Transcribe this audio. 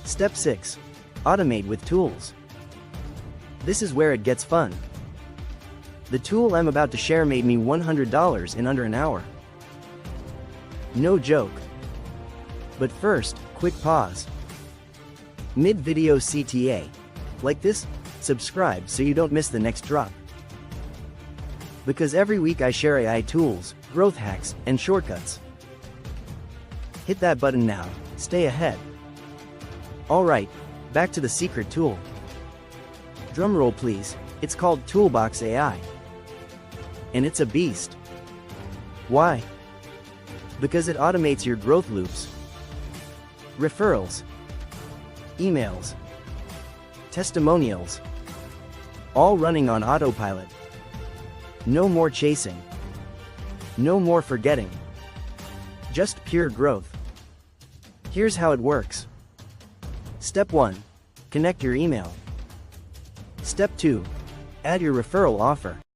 Step 6. Automate with tools. This is where it gets fun. The tool I'm about to share made me $100 in under an hour. No joke. But first, quick pause. Mid-video CTA. Like this, subscribe so you don't miss the next drop. Because every week I share AI tools, growth hacks, and shortcuts. Hit that button now, stay ahead. Alright, back to the secret tool. Drumroll please, it's called Toolbox AI. And it's a beast. Why? Because it automates your growth loops, referrals, emails, testimonials, all running on autopilot. No more chasing. No more forgetting. Just pure growth. Here's how it works. Step 1. Connect your email. Step 2. Add your referral offer.